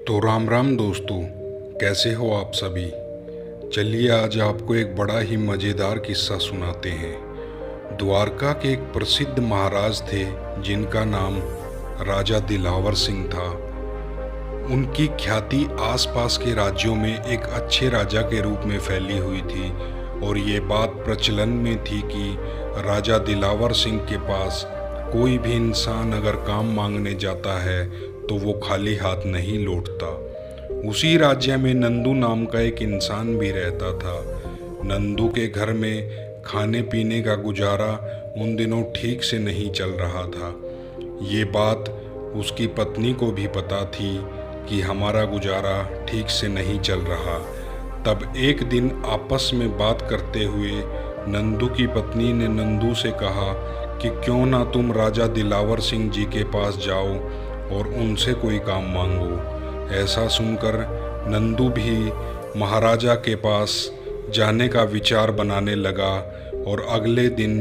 तो राम राम दोस्तों, कैसे हो आप सभी। चलिए आज आपको एक बड़ा ही मज़ेदार किस्सा सुनाते हैं। द्वारका के एक प्रसिद्ध महाराज थे जिनका नाम राजा दिलावर सिंह था। उनकी ख्याति आसपास के राज्यों में एक अच्छे राजा के रूप में फैली हुई थी और ये बात प्रचलन में थी कि राजा दिलावर सिंह के पास कोई भी इंसान अगर काम मांगने जाता है तो वो खाली हाथ नहीं लौटता। उसी राज्य में नंदू नाम का एक इंसान भी रहता था। नंदू के घर में खाने पीने का गुजारा उन दिनों ठीक से नहीं चल रहा था। ये बात उसकी पत्नी को भी पता थी कि हमारा गुजारा ठीक से नहीं चल रहा। तब एक दिन आपस में बात करते हुए नंदू की पत्नी ने नंदू से कहा कि क्यों ना तुम राजा दिलावर सिंह जी के पास जाओ और उनसे कोई काम मांगो। ऐसा सुनकर नंदू भी महाराजा के पास जाने का विचार बनाने लगा और अगले दिन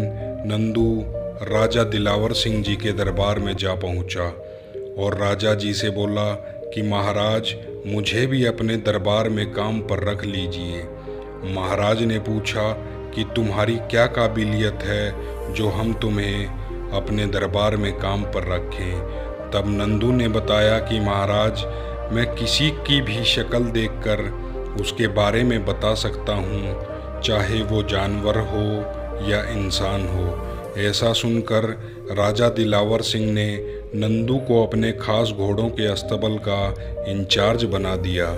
नंदू राजा दिलावर सिंह जी के दरबार में जा पहुंचा और राजा जी से बोला कि महाराज, मुझे भी अपने दरबार में काम पर रख लीजिए। महाराज ने पूछा कि तुम्हारी क्या काबिलियत है जो हम तुम्हें अपने दरबार में काम पर रखें। तब नंदू ने बताया कि महाराज, मैं किसी की भी शक्ल देखकर उसके बारे में बता सकता हूँ, चाहे वो जानवर हो या इंसान हो। ऐसा सुनकर राजा दिलावर सिंह ने नंदू को अपने खास घोड़ों के अस्तबल का इंचार्ज बना दिया।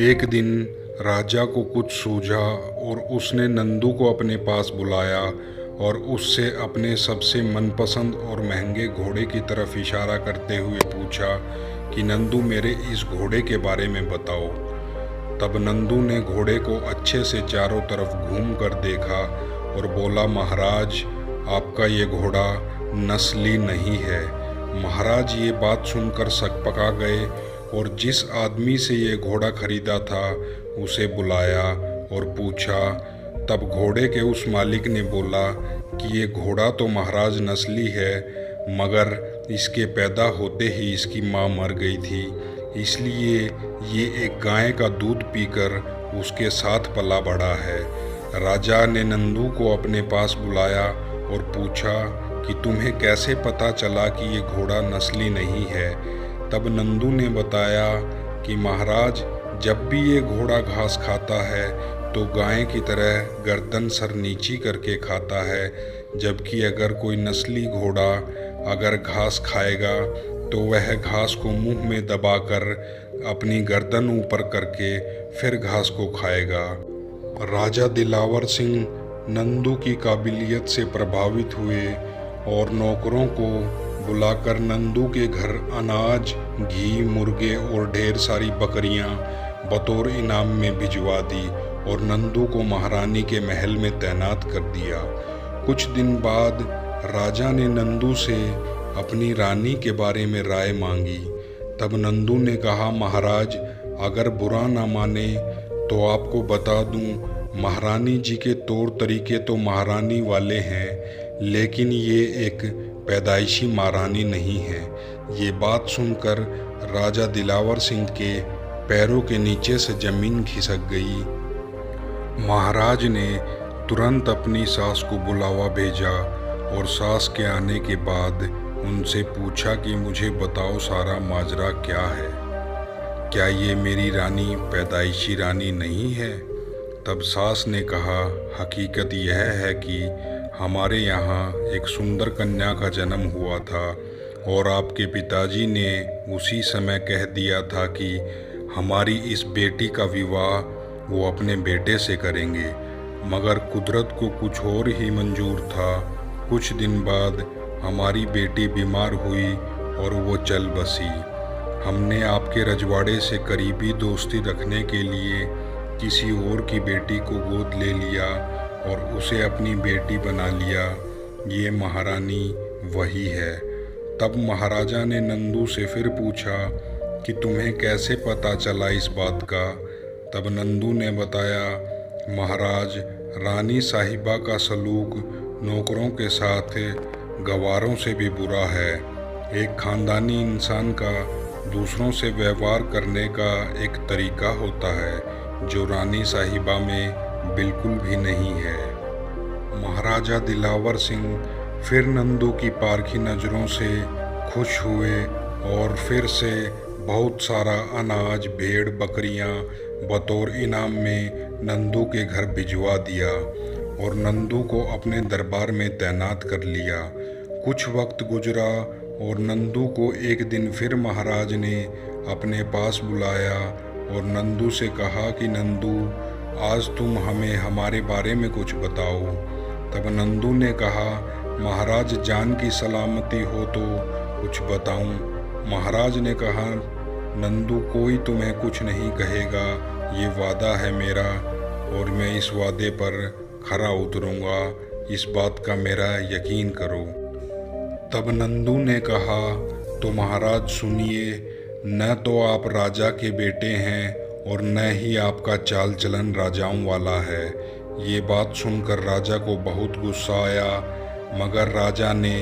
एक दिन राजा को कुछ सूझा और उसने नंदू को अपने पास बुलाया और उससे अपने सबसे मनपसंद और महंगे घोड़े की तरफ इशारा करते हुए पूछा कि नंदू, मेरे इस घोड़े के बारे में बताओ। तब नंदू ने घोड़े को अच्छे से चारों तरफ घूम कर देखा और बोला, महाराज, आपका ये घोड़ा नस्ली नहीं है। महाराज ये बात सुनकर सकपका गए और जिस आदमी से ये घोड़ा खरीदा था उसे बुलाया और पूछा। तब घोड़े के उस मालिक ने बोला कि ये घोड़ा तो महाराज नस्ली है, मगर इसके पैदा होते ही इसकी माँ मर गई थी, इसलिए ये एक गाय का दूध पीकर उसके साथ पला बढ़ा है। राजा ने नंदू को अपने पास बुलाया और पूछा कि तुम्हें कैसे पता चला कि ये घोड़ा नस्ली नहीं है। तब नंदू ने बताया कि महाराज, जब भी ये घोड़ा घास खाता है तो गाय की तरह गर्दन सर नीची करके खाता है, जबकि अगर कोई नस्ली घोड़ा अगर घास खाएगा तो वह घास को मुंह में दबाकर अपनी गर्दन ऊपर करके फिर घास को खाएगा। राजा दिलावर सिंह नंदू की काबिलियत से प्रभावित हुए और नौकरों को बुलाकर नंदू के घर अनाज, घी, मुर्गे और ढेर सारी बकरियां बतौर इनाम में भिजवा दी और नंदू को महारानी के महल में तैनात कर दिया। कुछ दिन बाद राजा ने नंदू से अपनी रानी के बारे में राय मांगी। तब नंदू ने कहा, महाराज, अगर बुरा ना माने तो आपको बता दूं, महारानी जी के तौर तरीके तो महारानी वाले हैं, लेकिन ये एक पैदाइशी महारानी नहीं है। ये बात सुनकर राजा दिलावर सिंह के पैरों के नीचे से जमीन खिसक गई। महाराज ने तुरंत अपनी सास को बुलावा भेजा और सास के आने के बाद उनसे पूछा कि मुझे बताओ, सारा माजरा क्या है, क्या ये मेरी रानी पैदाइशी रानी नहीं है। तब सास ने कहा, हकीकत यह है कि हमारे यहाँ एक सुंदर कन्या का जन्म हुआ था और आपके पिताजी ने उसी समय कह दिया था कि हमारी इस बेटी का विवाह वो अपने बेटे से करेंगे, मगर कुदरत को कुछ और ही मंजूर था। कुछ दिन बाद हमारी बेटी बीमार हुई और वो चल बसी। हमने आपके रजवाड़े से करीबी दोस्ती रखने के लिए किसी और की बेटी को गोद ले लिया और उसे अपनी बेटी बना लिया। ये महारानी वही है। तब महाराजा ने नंदू से फिर पूछा कि तुम्हें कैसे पता चला इस बात का। तब नंदू ने बताया, महाराज, रानी साहिबा का सलूक नौकरों के साथ गवारों से भी बुरा है। एक खानदानी इंसान का दूसरों से व्यवहार करने का एक तरीका होता है जो रानी साहिबा में बिल्कुल भी नहीं है। महाराजा दिलावर सिंह फिर नंदू की पारखी नज़रों से खुश हुए और फिर से बहुत सारा अनाज, भेड़, बकरियां बतौर इनाम में नंदू के घर भिजवा दिया और नंदू को अपने दरबार में तैनात कर लिया। कुछ वक्त गुजरा और नंदू को एक दिन फिर महाराज ने अपने पास बुलाया और नंदू से कहा कि नंदू, आज तुम हमें हमारे बारे में कुछ बताओ। तब नंदू ने कहा, महाराज, जान की सलामती हो तो कुछ बताऊं। महाराज ने कहा, नंदू, कोई तुम्हें कुछ नहीं कहेगा, ये वादा है मेरा और मैं इस वादे पर खरा उतरूंगा, इस बात का मेरा यकीन करो। तब नंदू ने कहा, तो महाराज सुनिए, न तो आप राजा के बेटे हैं और न ही आपका चाल चलन राजाओं वाला है। ये बात सुनकर राजा को बहुत गुस्सा आया, मगर राजा ने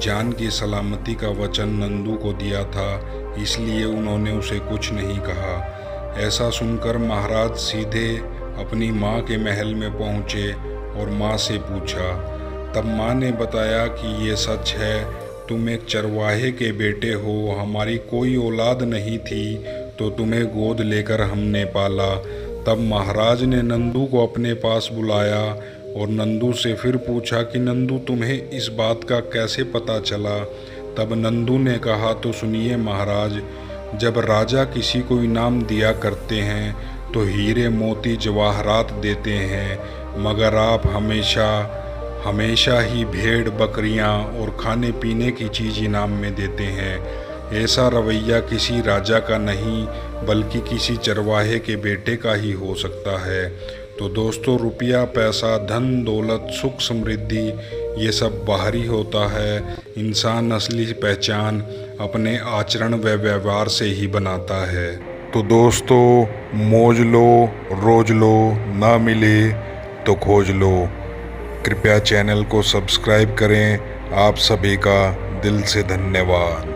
जान की सलामती का वचन नंदू को दिया था, इसलिए उन्होंने उसे कुछ नहीं कहा। ऐसा सुनकर महाराज सीधे अपनी माँ के महल में पहुँचे और माँ से पूछा। तब माँ ने बताया कि ये सच है, तुम एक चरवाहे के बेटे हो, हमारी कोई औलाद नहीं थी तो तुम्हें गोद लेकर हमने पाला। तब महाराज ने नंदू को अपने पास बुलाया और नंदू से फिर पूछा कि नंदू, तुम्हें इस बात का कैसे पता चला। तब नंदू ने कहा, तो सुनिए महाराज, जब राजा किसी को इनाम दिया करते हैं तो हीरे मोती जवाहरात देते हैं, मगर आप हमेशा ही भेड़, बकरियां और खाने पीने की चीज़ इनाम में देते हैं। ऐसा रवैया किसी राजा का नहीं बल्कि किसी चरवाहे के बेटे का ही हो सकता है। तो दोस्तों, रुपया, पैसा, धन दौलत, सुख समृद्धि, ये सब बाहरी होता है। इंसान असली पहचान अपने आचरण व व्यवहार से ही बनाता है। तो दोस्तों, मौज लो, रोज लो, ना मिले तो खोज लो। कृपया चैनल को सब्सक्राइब करें। आप सभी का दिल से धन्यवाद।